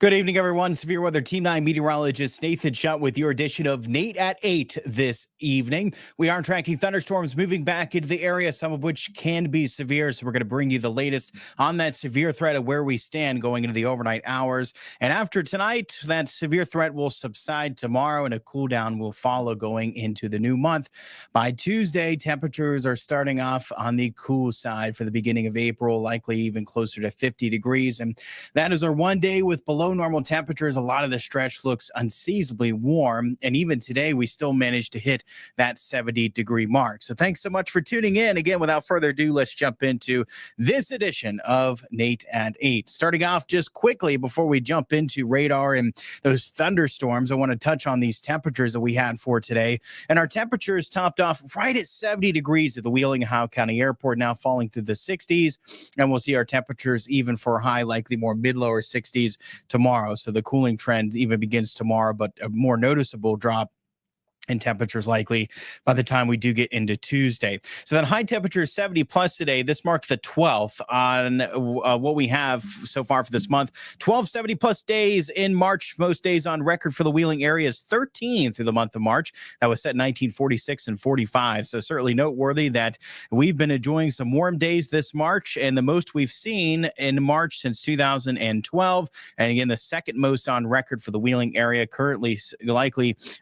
Good evening, everyone. Severe Weather Team 9 meteorologist Nathan Shutt with your edition of Nate at 8 this evening. We are tracking thunderstorms moving back into the area, some of which can be severe. So we're going to bring you the latest on that severe threat of where we stand going into the overnight hours. And after tonight, that severe threat will subside tomorrow and a cool down will follow going into the new month. By Tuesday, temperatures are starting off on the cool side for the beginning of April, likely even closer to 50 degrees. And that is our one day with below normal temperatures. A lot of the stretch looks unseasonably warm. And even today, we still managed to hit that 70-degree mark. So thanks so much for tuning in. Again, without further ado, let's jump into this edition of Nate at 8. Starting off just quickly before we jump into radar and those thunderstorms, I want to touch on these temperatures that we had for today. And our temperatures topped off right at 70 degrees at the Wheeling and Howe County Airport, now falling through the 60s. And we'll see our temperatures even for high, likely more mid-lower 60s tomorrow. So the cooling trend even begins tomorrow, but a more noticeable drop and temperatures likely by the time we do get into Tuesday. So that high temperature is 70 plus today. This marked the 12th on what we have so far for this month. 12 70 plus days in March. Most days on record for the Wheeling area is 13 through the month of March. That was set in 1946 and 45. So certainly noteworthy that we've been enjoying some warm days this March, and the most we've seen in March since 2012. And again, the second most on record for the Wheeling area. Currently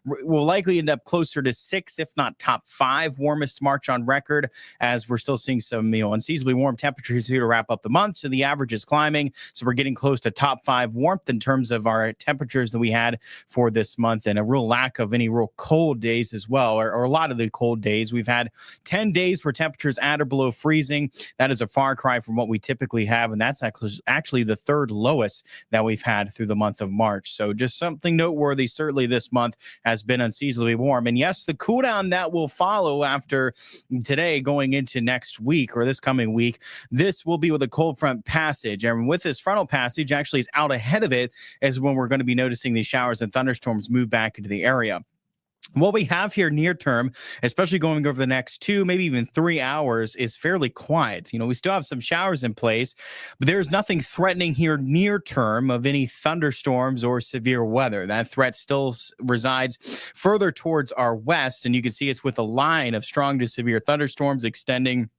will likely end up closer to 6, if not top 5 warmest March on record, as we're still seeing some unseasonably warm temperatures here to wrap up the month. So the average is climbing. So we're getting close to top 5 warmth in terms of our temperatures that we had for this month, and a real lack of any real cold days as well, or a lot of the cold days. We've had 10 days where temperatures at or below freezing. That is a far cry from what we typically have, and that's actually the third lowest that we've had through the month of March. So just something noteworthy. Certainly this month has been unseasonably warm. And yes, the cool down that will follow after today going into next week or this coming week, this will be with a cold front passage. And with this frontal passage actually is out ahead of it is when we're going to be noticing these showers and thunderstorms move back into the area. What we have here near term, especially going over the next 2, maybe even 3 hours, is fairly quiet. We still have some showers in place, but there's nothing threatening here near term of any thunderstorms or severe weather. That threat still resides further towards our west, and you can see it's with a line of strong to severe thunderstorms extending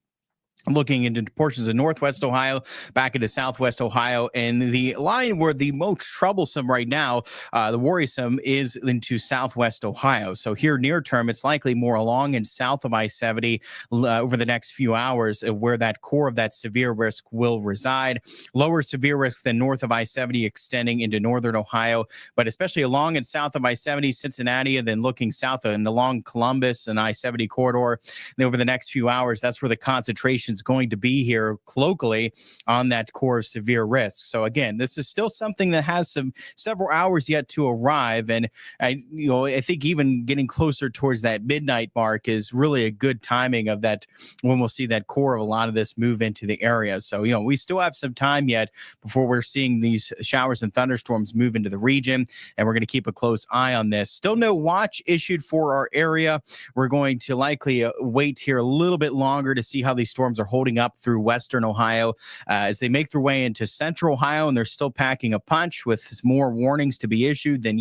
looking into portions of northwest Ohio, back into southwest Ohio, and the line where the most troublesome right now, the worrisome, is into southwest Ohio. So here near term, it's likely more along and south of I-70 over the next few hours where that core of that severe risk will reside. Lower severe risk than north of I-70 extending into northern Ohio, but especially along and south of I-70, Cincinnati, and then looking south and along Columbus and I-70 corridor. And over the next few hours, that's where the concentration is going to be here locally on that core of severe risk. So again, this is still something that has several hours yet to arrive, and I think even getting closer towards that midnight mark is really a good timing of that when we'll see that core of a lot of this move into the area. So we still have some time yet before we're seeing these showers and thunderstorms move into the region, and we're going to keep a close eye on this. Still no watch issued for our area. We're going to likely wait here a little bit longer to see how these storms are holding up through western Ohio as they make their way into central Ohio, and they're still packing a punch with more warnings to be issued. Then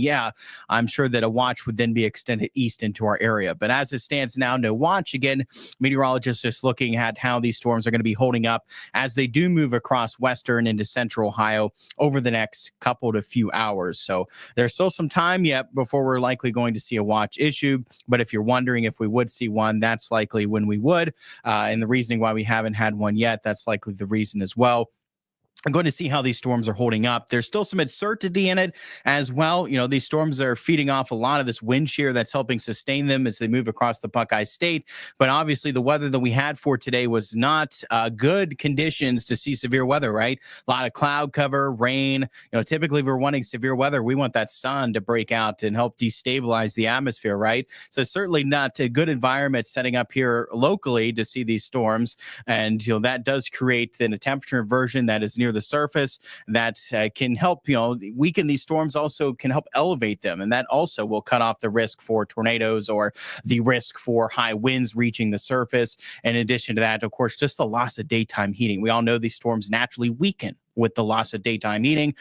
I'm sure that a watch would then be extended east into our area. But as it stands now, no watch. Again, meteorologists just looking at how these storms are going to be holding up as they do move across western into central Ohio over the next couple to few hours. So there's still some time yet before we're likely going to see a watch issued. But if you're wondering if we would see one, that's likely when we would. And the reasoning why we haven't had one yet, that's likely the reason as well. I'm going to see how these storms are holding up. There's still some uncertainty in it as well. These storms are feeding off a lot of this wind shear that's helping sustain them as they move across the Buckeye State. But obviously the weather that we had for today was not good conditions to see severe weather, right? A lot of cloud cover, rain. Typically if we're wanting severe weather, we want that sun to break out and help destabilize the atmosphere, right? So certainly not a good environment setting up here locally to see these storms. And, that does create then a temperature inversion that is near the surface that can help, weaken these storms, also can help elevate them. And that also will cut off the risk for tornadoes or the risk for high winds reaching the surface. In addition to that, of course, just the loss of daytime heating. We all know these storms naturally weaken with the loss of daytime heating.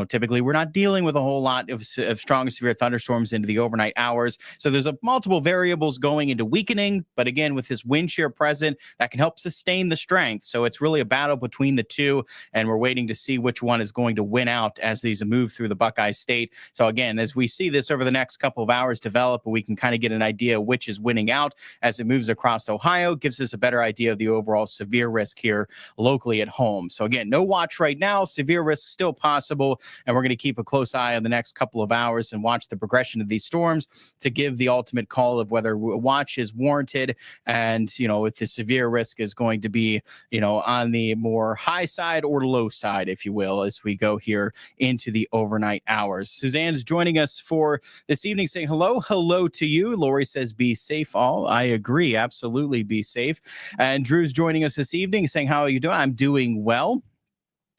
Typically we're not dealing with a whole lot of strong severe thunderstorms into the overnight hours. So there's multiple variables going into weakening. But again, with this wind shear present, that can help sustain the strength. So it's really a battle between the two. And we're waiting to see which one is going to win out as these move through the Buckeye State. So again, as we see this over the next couple of hours develop, we can kind of get an idea which is winning out as it moves across Ohio, gives us a better idea of the overall severe risk here locally at home. So again, no watch right now. Severe risk still possible, and we're going to keep a close eye on the next couple of hours and watch the progression of these storms to give the ultimate call of whether a watch is warranted, and if the severe risk is going to be on the more high side or low side, if you will, as we go here into the overnight hours. Suzanne's joining us for this evening, saying hello to you. Lori says be safe all. I agree, absolutely, be safe. And Drew's joining us this evening, saying how are you doing? I'm doing well.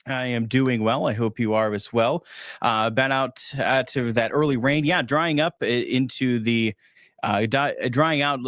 I am doing well. I hope you are as well. Been out to that early rain. Yeah, drying up into the drying out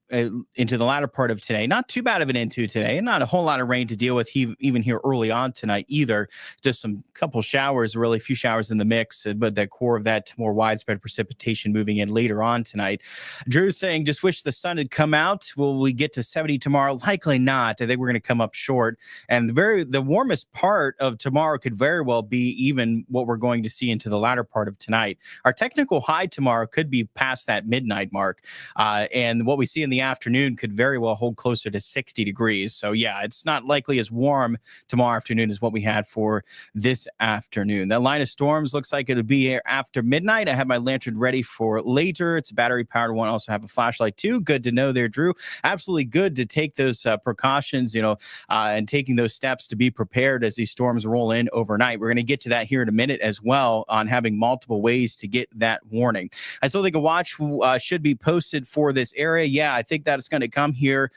into the latter part of today. Not too bad of an into today. Not a whole lot of rain to deal with even here early on tonight either. Just some couple showers, really few showers in the mix, but the core of that more widespread precipitation moving in later on tonight. Drew's saying, just wish the sun had come out. Will we get to 70 tomorrow? Likely not. I think we're going to come up short. And the warmest part of tomorrow could very well be even what we're going to see into the latter part of tonight. Our technical high tomorrow could be past that midnight mark. And what we see in the afternoon could very well hold closer to 60 degrees. So yeah, it's not likely as warm tomorrow afternoon as what we had for this afternoon. That line of storms looks like it'll be here after midnight. I have my lantern ready for later. It's a battery powered one. I also have a flashlight too. Good to know there, Drew. Absolutely good to take those precautions, and taking those steps to be prepared as these storms roll in overnight. We're going to get to that here in a minute as well on having multiple ways to get that warning. I still think a watch should be posted for this area. Yeah, I think that is going to come here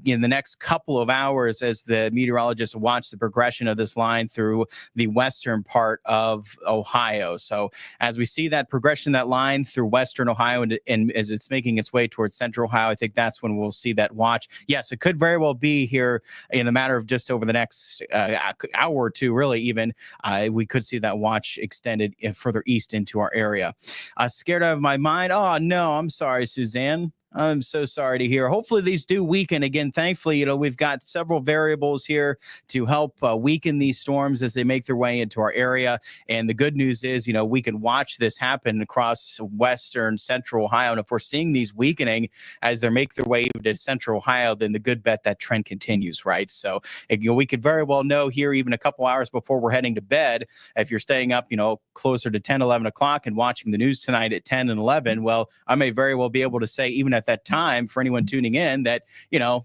in the next couple of hours as the meteorologists watch the progression of this line through the western part of Ohio. So as we see that progression, that line through western Ohio and as it's making its way towards central Ohio, I think that's when we'll see that watch. Yes, it could very well be here in a matter of just over the next hour or two, really even. We could see that watch extended further east into our area. Scared out of my mind? Oh, no, I'm sorry, Suzanne. I'm so sorry to hear. Hopefully these do weaken again. Thankfully, we've got several variables here to help weaken these storms as they make their way into our area. And the good news is, we can watch this happen across western central Ohio. And if we're seeing these weakening as they make their way to central Ohio, then the good bet that trend continues, right? So, we could very well know here even a couple hours before we're heading to bed, if you're staying up, closer to 10, 11 o'clock and watching the news tonight at 10 and 11, well, I may very well be able to say even at that time for anyone tuning in that,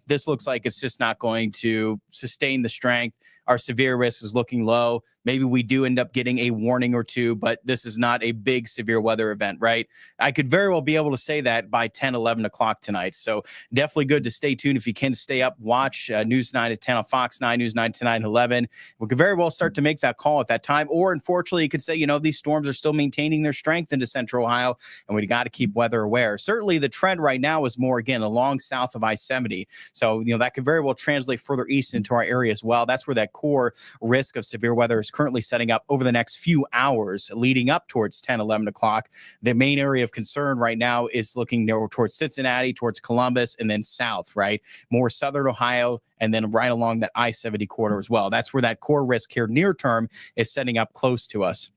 this looks like it's just not going to sustain the strength. Our severe risk is looking low. Maybe we do end up getting a warning or two, but this is not a big severe weather event, right? I could very well be able to say that by 10, 11 o'clock tonight. So definitely good to stay tuned. If you can stay up, watch News 9 at 10 on Fox 9, News 9 tonight at 11. We could very well start to make that call at that time. Or unfortunately, you could say, these storms are still maintaining their strength into central Ohio, and we got to keep weather aware. Certainly the trend right now is more, again, along south of I-70. So, that could very well translate further east into our area as well. That's where that core risk of severe weather is currently setting up over the next few hours leading up towards 10, 11 o'clock. The main area of concern right now is looking towards Cincinnati, towards Columbus, and then south, right? More southern Ohio, and then right along that I-70 corridor as well. That's where that core risk here near term is setting up close to us.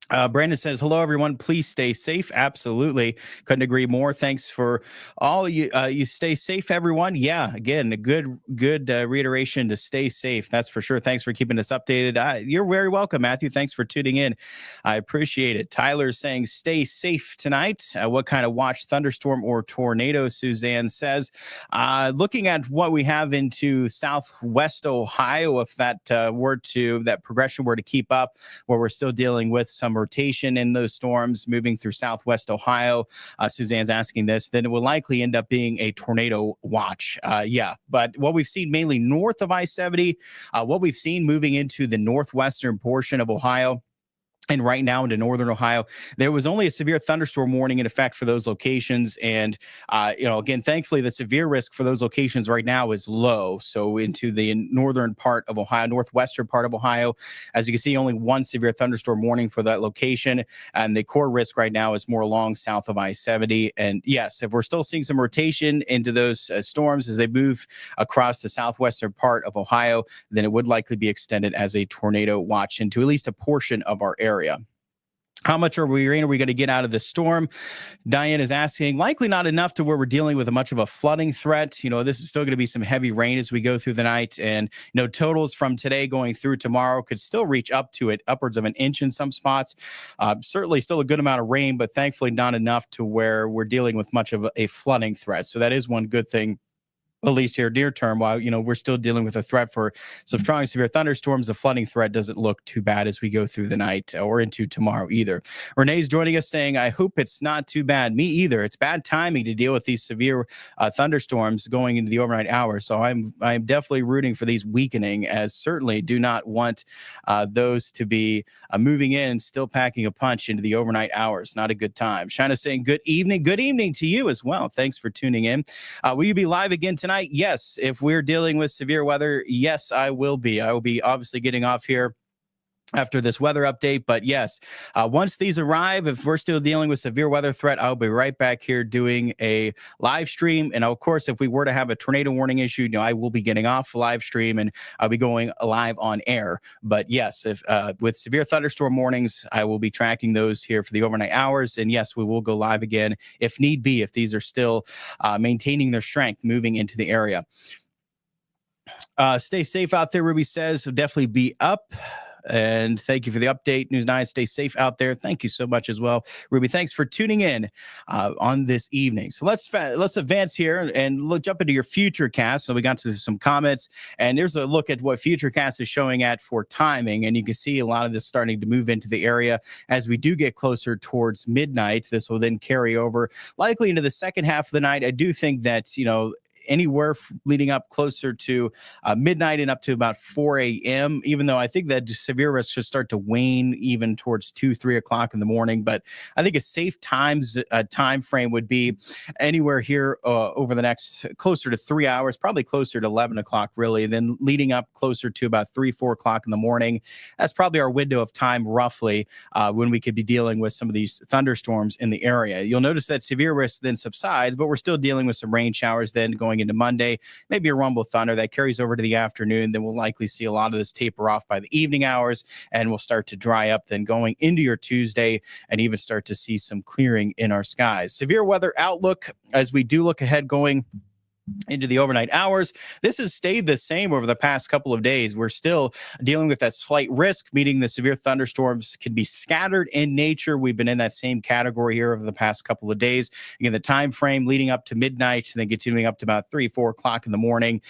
Brandon says, hello, everyone. Please stay safe. Absolutely. Couldn't agree more. Thanks for all you. You stay safe, everyone. Yeah, again, a good reiteration to stay safe. That's for sure. Thanks for keeping us updated. You're very welcome, Matthew. Thanks for tuning in. I appreciate it. Tyler's saying, stay safe tonight. What kind of watch, thunderstorm or tornado? Suzanne says, looking at what we have into southwest Ohio, if that progression were to keep up, where we're still dealing with some rotation in those storms moving through southwest Ohio. Suzanne's asking this, then it will likely end up being a tornado watch. But what we've seen mainly north of I-70, what we've seen moving into the northwestern portion of Ohio, and right now into northern Ohio, there was only a severe thunderstorm warning in effect for those locations. And, again, thankfully, the severe risk for those locations right now is low. So into the northern part of Ohio, northwestern part of Ohio, as you can see, only one severe thunderstorm warning for that location. And the core risk right now is more along south of I-70. And yes, if we're still seeing some rotation into those storms as they move across the southwestern part of Ohio, then it would likely be extended as a tornado watch into at least a portion of our area. How much are we going to get out of this storm? Diane is asking, likely not enough to where we're dealing with much of a flooding threat. This is still going to be some heavy rain as we go through the night. And, totals from today going through tomorrow could still reach upwards of an inch in some spots. Certainly still a good amount of rain, but thankfully not enough to where we're dealing with much of a flooding threat. So that is one good thing, at least here near term, while we're still dealing with a threat for some strong severe thunderstorms. The flooding threat doesn't look too bad as we go through the night or into tomorrow either. Renee's joining us saying, I hope it's not too bad. Me either. It's bad timing to deal with these severe thunderstorms going into the overnight hours. So I'm definitely rooting for these weakening, as certainly do not want those to be moving in and still packing a punch into the overnight hours. Not a good time. Shana saying good evening. Good evening to you as well. Thanks for tuning in. Will you be live again tonight? Yes. If we're dealing with severe weather, yes, I will be. I will be obviously getting off here after this weather update. But yes, once these arrive, if we're still dealing with severe weather threat, I'll be right back here doing a live stream. And of course, if we were to have a tornado warning issue, I will be getting off live stream and I'll be going live on air. But yes, if with severe thunderstorm warnings, I will be tracking those here for the overnight hours. And yes, we will go live again if need be, if these are still maintaining their strength moving into the area. Stay safe out there, Ruby says. So definitely be up. And thank you for the update, News 9. Stay safe out there. Thank you so much as well, Ruby. Thanks for tuning in on this evening. So let's advance here and jump into your Futurecast. So we got to some comments, and there's a look at what Futurecast is showing at for timing. And you can see a lot of this starting to move into the area as we do get closer towards midnight. This will then carry over likely into the second half of the night. I do think that, anywhere leading up closer to midnight and up to about 4 a.m., even though I think that severe risk should start to wane even towards 2-3 o'clock in the morning. But I think a safe time frame would be anywhere here over the next closer to 3 hours, probably closer to 11 o'clock, really, then leading up closer to about 3-4 o'clock in the morning. That's probably our window of time, roughly, when we could be dealing with some of these thunderstorms in the area. You'll notice that severe risk then subsides, but we're still dealing with some rain showers then going into Monday, maybe a rumble thunder that carries over to the afternoon. Then we'll likely see a lot of this taper off by the evening hours, and we'll start to dry up then going into your Tuesday and even start to see some clearing in our skies. Severe weather outlook as we do look ahead going into the overnight hours. This has stayed the same over the past couple of days. We're still dealing with that slight risk, meaning the severe thunderstorms can be scattered in nature. We've been in that same category here over the past couple of days. Again, the time frame leading up to midnight, then continuing up to about 3-4 o'clock in the morning.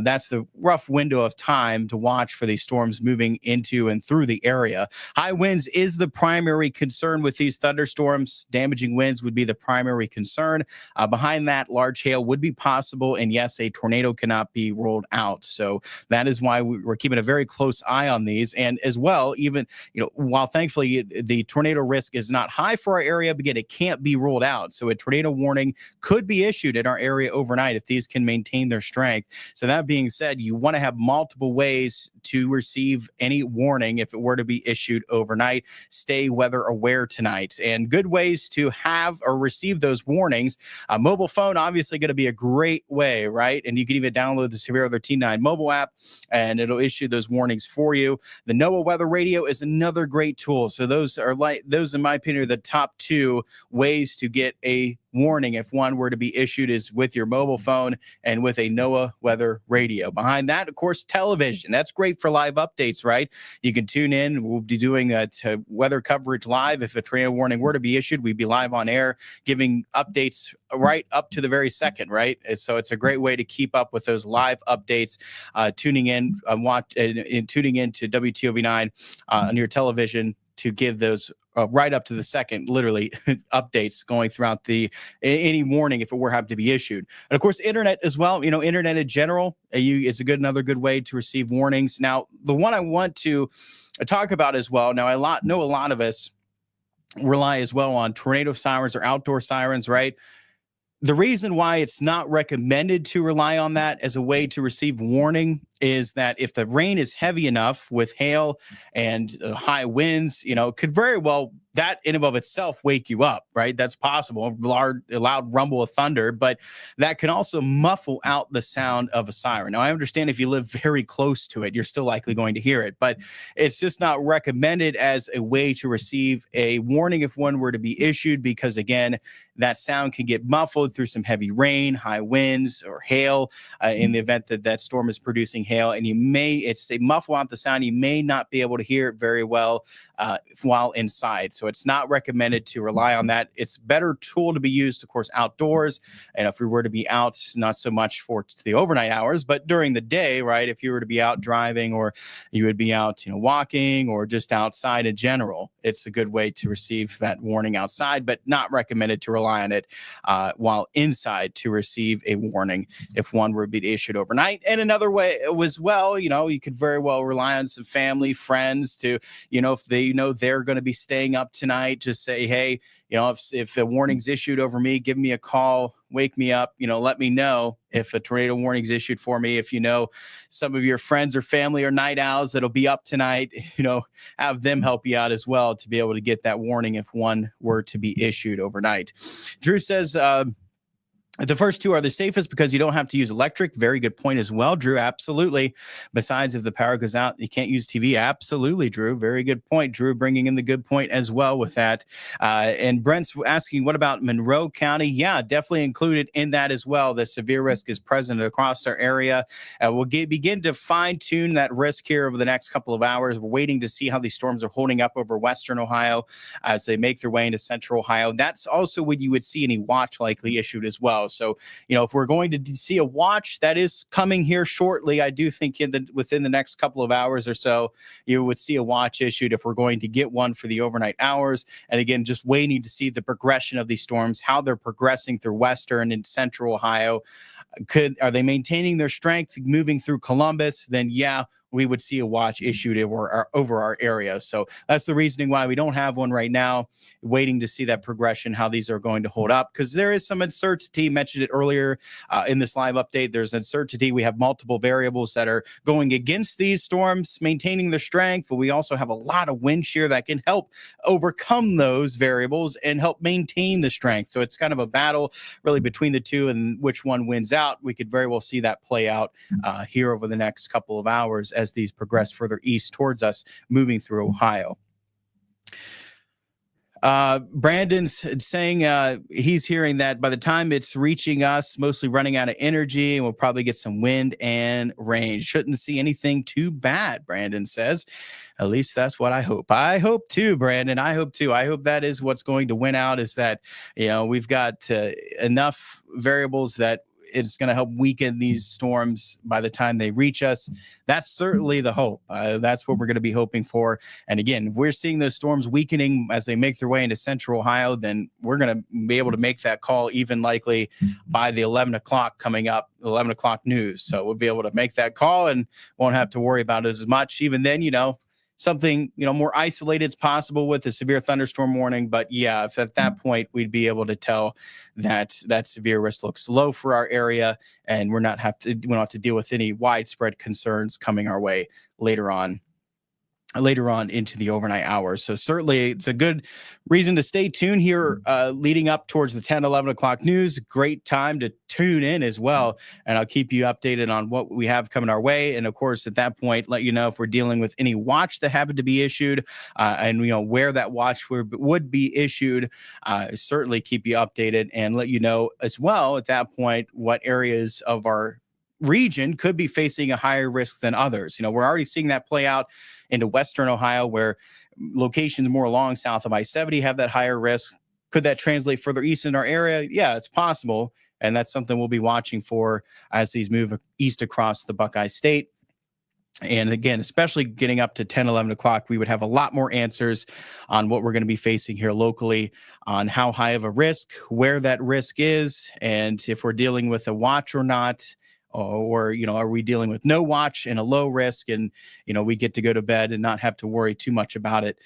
That's the rough window of time to watch for these storms moving into and through the area. High winds is the primary concern with these thunderstorms. Damaging winds would be the primary concern. Behind that, large hail would be possible. And yes, a tornado cannot be ruled out. So that is why we're keeping a very close eye on these. And as well, even, while thankfully the tornado risk is not high for our area, but again, it can't be ruled out. So a tornado warning could be issued in our area overnight if these can maintain their strength. So that being said, you want to have multiple ways to receive any warning if it were to be issued overnight. Stay weather aware tonight. And good ways to have or receive those warnings. A mobile phone, obviously going to be a great way, right? And you can even download the Severe Weather T9 mobile app, and it'll issue those warnings for you. The NOAA Weather Radio is another great tool. So those, in my opinion, are the top two ways to get a warning if one were to be issued, is with your mobile phone and with a NOAA Weather Radio. Behind that, of course, television. That's great for live updates, right? You can tune in. We'll be doing weather coverage live. If a tornado warning were to be issued, we'd be live on air giving updates right up to the very second, right? So it's a great way to keep up with those live updates, tuning in to WTOV 9 on your television. to give those right up to the second, literally updates going throughout any warning if it were happen to be issued. And of course, internet as well. Internet in general is another good way to receive warnings. Now, the one I want to talk about as well. Now, know a lot of us rely as well on tornado sirens or outdoor sirens, right? The reason why it's not recommended to rely on that as a way to receive warning is that if the rain is heavy enough with hail and high winds, could very well, that in and of itself, wake you up, right? That's possible. A loud rumble of thunder, but that can also muffle out the sound of a siren. Now, I understand if you live very close to it, you're still likely going to hear it, but it's just not recommended as a way to receive a warning if one were to be issued, because again, that sound can get muffled through some heavy rain, high winds, or hail in the event that storm is producing hail, and it's a muffle out the sound. You may not be able to hear it very well while inside. So it's not recommended to rely on that. It's a better tool to be used, of course, outdoors. And if we were to be out, not so much for the overnight hours, but during the day, right? If you were to be out driving, or you would be out, walking, or just outside in general, it's a good way to receive that warning outside, but not recommended to rely on it while inside to receive a warning if one were to be issued overnight. And another way was, well, you could very well rely on some family, friends to, if they they're going to be staying up tonight, just say, hey, if the warning's issued over me, give me a call, wake me up, let me know if a tornado warning's issued for me. If some of your friends or family are night owls that'll be up tonight, have them help you out as well to be able to get that warning if one were to be issued overnight. Drew says, the first two are the safest because you don't have to use electric. Very good point as well, Drew. Absolutely. Besides, if the power goes out, you can't use TV. Absolutely, Drew. Very good point. Drew bringing in the good point as well with that. And Brent's asking, what about Monroe County? Yeah, definitely included in that as well. The severe risk is present across our area. We'll begin to fine tune that risk here over the next couple of hours. We're waiting to see how these storms are holding up over western Ohio as they make their way into central Ohio. That's also when you would see any watch likely issued as well. So, if we're going to see a watch that is coming here shortly, I do think within the next couple of hours or so, you would see a watch issued if we're going to get one for the overnight hours. And again, just waiting to see the progression of these storms, how they're progressing through western and central Ohio. Are they maintaining their strength moving through Columbus? Then, yeah, we would see a watch issued over our area. So that's the reasoning why we don't have one right now, waiting to see that progression, how these are going to hold up, because there is some uncertainty. Mentioned it earlier in this live update. There's uncertainty. We have multiple variables that are going against these storms, maintaining their strength, but we also have a lot of wind shear that can help overcome those variables and help maintain the strength. So it's kind of a battle really between the two, and which one wins out. We could very well see that play out here over the next couple of hours as these progress further east towards us, moving through Ohio. Brandon's saying he's hearing that by the time it's reaching us, mostly running out of energy, and we'll probably get some wind and rain. Shouldn't see anything too bad, Brandon says. At least that's what I hope. I hope too, Brandon. I hope too. I hope that is what's going to win out, is that, we've got enough variables that it's going to help weaken these storms by the time they reach us. That's certainly the hope. That's what we're going to be hoping for. And again, if we're seeing those storms weakening as they make their way into central Ohio, then we're going to be able to make that call even likely by the 11 o'clock coming up, 11 o'clock news. So we'll be able to make that call and won't have to worry about it as much. Even then, something more isolated is possible with a severe thunderstorm warning. But yeah, if at that point we'd be able to tell that that severe risk looks low for our area, and we don't have to deal with any widespread concerns coming our way later on into the overnight hours. So certainly it's a good reason to stay tuned here leading up towards the 10, 11 o'clock news. Great time to tune in as well. And I'll keep you updated on what we have coming our way. And of course, at that point, let you know if we're dealing with any watch that happened to be issued and where that watch would be issued. Certainly keep you updated and let you know as well at that point what areas of our region could be facing a higher risk than others. We're already seeing that play out into western Ohio, where locations more along south of I-70 have that higher risk. Could that translate further east in our area? Yeah, it's possible. And that's something we'll be watching for as these move east across the Buckeye State. And again, especially getting up to 10, 11 o'clock, we would have a lot more answers on what we're going to be facing here locally, on how high of a risk, where that risk is, and if we're dealing with a watch or not. Or, are we dealing with no watch and a low risk, and, we get to go to bed and not have to worry too much about it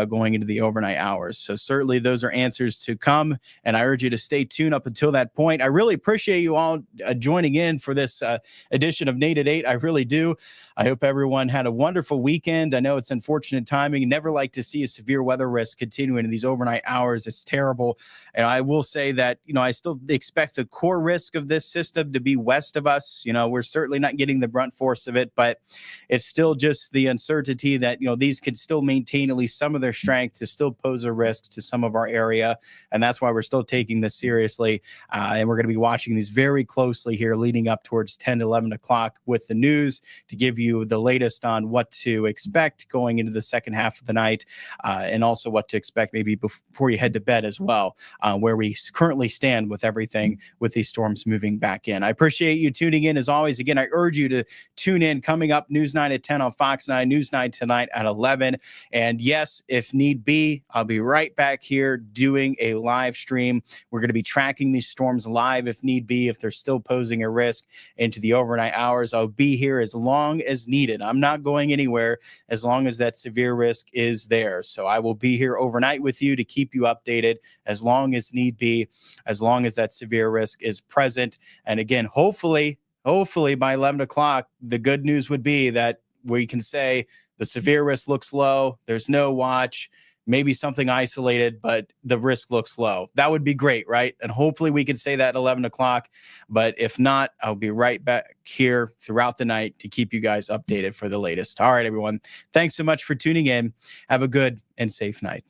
going into the overnight hours. So certainly those are answers to come, and I urge you to stay tuned up until that point. I really appreciate you all joining in for this edition of Nate at 8. I really do. I hope everyone had a wonderful weekend. I know it's unfortunate timing. Never like to see a severe weather risk continuing in these overnight hours. It's terrible. And I will say that, I still expect the core risk of this system to be west of us. We're certainly not getting the brunt force of it, but it's still just the uncertainty that, these could still maintain at least some of their strength to still pose a risk to some of our area. And that's why we're still taking this seriously. And we're going to be watching these very closely here leading up towards 10 to 11 o'clock with the news to give you the latest on what to expect going into the second half of the night, and also what to expect maybe before you head to bed as well, where we currently stand with everything with these storms moving back in. I appreciate you tuning in as always. Again, I urge you to tune in. Coming up, News 9 at 10 on Fox 9, News 9 tonight at 11. And yes, if need be, I'll be right back here doing a live stream. We're going to be tracking these storms live if need be, if they're still posing a risk into the overnight hours. I'll be here as long as needed. I'm not going anywhere as long as that severe risk is there. So I will be here overnight with you to keep you updated as long as need be, as long as that severe risk is present. And again, hopefully by 11 o'clock, the good news would be that we can say the severe risk looks low. There's no watch, maybe something isolated, but the risk looks low. That would be great, right? And hopefully we can say that at 11 o'clock. But if not, I'll be right back here throughout the night to keep you guys updated for the latest. All right, everyone. Thanks so much for tuning in. Have a good and safe night.